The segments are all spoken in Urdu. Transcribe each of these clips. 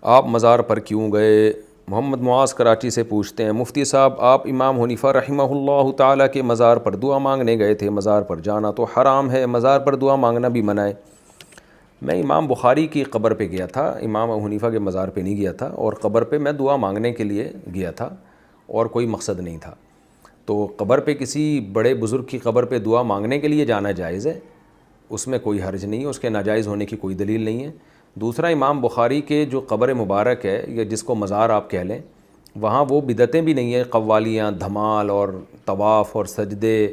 آپ مزار پر کیوں گئے؟ محمد معاذ کراچی سے پوچھتے ہیں، مفتی صاحب آپ امام حنیفہ رحمہ اللہ تعالیٰ کے مزار پر دعا مانگنے گئے تھے، مزار پر جانا تو حرام ہے، مزار پر دعا مانگنا بھی منع ہے۔ میں امام بخاری کی قبر پہ گیا تھا، امام حنیفہ کے مزار پہ نہیں گیا تھا، اور قبر پہ میں دعا مانگنے کے لیے گیا تھا اور کوئی مقصد نہیں تھا۔ تو قبر پہ کسی بڑے بزرگ کی قبر پہ دعا مانگنے کے لیے جانا جائز ہے، اس میں کوئی حرج نہیں ہے، اس کے ناجائز ہونے کی کوئی دلیل نہیں ہے۔ دوسرا، امام بخاری کے جو قبر مبارک ہے یا جس کو مزار آپ کہہ لیں، وہاں وہ بدعتیں بھی نہیں ہیں، قوالیاں، دھمال اور طواف اور سجدے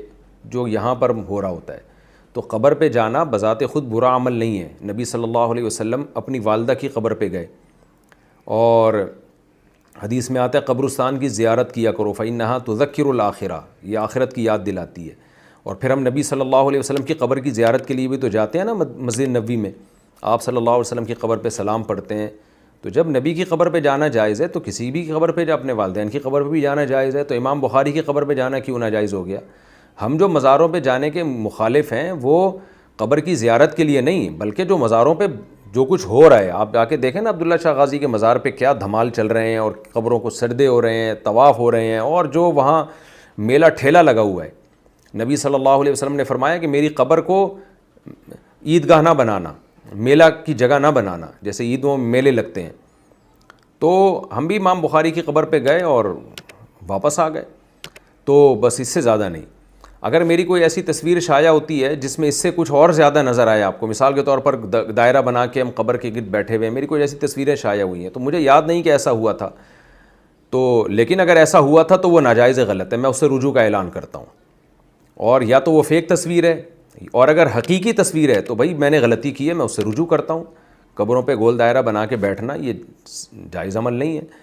جو یہاں پر ہو رہا ہوتا ہے۔ تو قبر پہ جانا بذات خود برا عمل نہیں ہے۔ نبی صلی اللہ علیہ وسلم اپنی والدہ کی قبر پہ گئے اور حدیث میں آتا ہے قبرستان کی زیارت کیا کرو فإنها تذکر الآخرہ، یہ آخرت کی یاد دلاتی ہے۔ اور پھر ہم نبی صلی اللہ علیہ وسلم کی قبر کی زیارت کے لیے بھی تو جاتے ہیں نا، مسجد نبوی میں آپ صلی اللہ علیہ وسلم کی قبر پہ سلام پڑھتے ہیں۔ تو جب نبی کی قبر پہ جانا جائز ہے تو کسی بھی قبر پہ، جب اپنے والدین کی قبر پہ بھی جانا جائز ہے، تو امام بخاری کی قبر پہ جانا کیوں ناجائز ہو گیا؟ ہم جو مزاروں پہ جانے کے مخالف ہیں وہ قبر کی زیارت کے لیے نہیں، بلکہ جو مزاروں پہ جو کچھ ہو رہا ہے، آپ جا کے دیکھیں نا عبداللہ شاہ غازی کے مزار پہ کیا دھمال چل رہے ہیں، اور قبروں کو سجدے ہو رہے ہیں، طواف ہو رہے ہیں، اور جو وہاں میلہ ٹھیلا لگا ہوا ہے۔ نبی صلی اللہ علیہ وسلم نے فرمایا کہ میری قبر کو عیدگاہ نہ بنانا، میلہ کی جگہ نہ بنانا، جیسے عیدوں میں میلے لگتے ہیں۔ تو ہم بھی امام بخاری کی قبر پہ گئے اور واپس آ گئے، تو بس اس سے زیادہ نہیں۔ اگر میری کوئی ایسی تصویر شائع ہوتی ہے جس میں اس سے کچھ اور زیادہ نظر آئے آپ کو، مثال کے طور پر دائرہ بنا کے ہم قبر کے گرد بیٹھے ہوئے ہیں، میری کوئی ایسی تصویریں شائع ہوئی ہیں، تو مجھے یاد نہیں کہ ایسا ہوا تھا، تو لیکن اگر ایسا ہوا تھا تو وہ ناجائز غلط ہے، میں اس سے رجوع کا اعلان کرتا ہوں۔ اور یا تو وہ فیک تصویر ہے، اور اگر حقیقی تصویر ہے تو بھائی میں نے غلطی کی ہے، میں اس سے رجوع کرتا ہوں۔ قبروں پہ گول دائرہ بنا کے بیٹھنا یہ جائز عمل نہیں ہے۔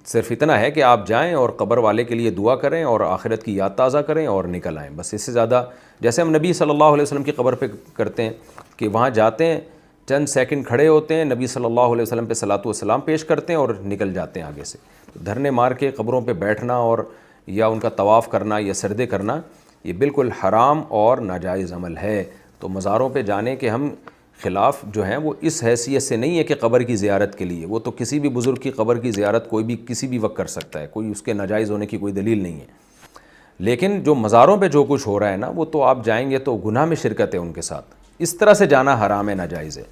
صرف اتنا ہے کہ آپ جائیں اور قبر والے کے لیے دعا کریں اور آخرت کی یاد تازہ کریں اور نکل آئیں، بس اس سے زیادہ جیسے ہم نبی صلی اللہ علیہ وسلم کی قبر پہ کرتے ہیں کہ وہاں جاتے ہیں، چند سیکنڈ کھڑے ہوتے ہیں، نبی صلی اللہ علیہ وسلم پہ صلاۃ و سلام پیش کرتے ہیں اور نکل جاتے ہیں آگے سے۔ دھرنے مار کے قبروں پہ بیٹھنا اور یا ان کا طواف کرنا یا سجدے کرنا یہ بالکل حرام اور ناجائز عمل ہے۔ تو مزاروں پہ جانے کے ہم خلاف جو ہیں وہ اس حیثیت سے نہیں ہے کہ قبر کی زیارت کے لیے، وہ تو کسی بھی بزرگ کی قبر کی زیارت کوئی بھی کسی بھی وقت کر سکتا ہے، کوئی اس کے ناجائز ہونے کی کوئی دلیل نہیں ہے۔ لیکن جو مزاروں پہ جو کچھ ہو رہا ہے نا، وہ تو آپ جائیں گے تو گناہ میں شرکت ہے ان کے ساتھ، اس طرح سے جانا حرام ہے، ناجائز ہے۔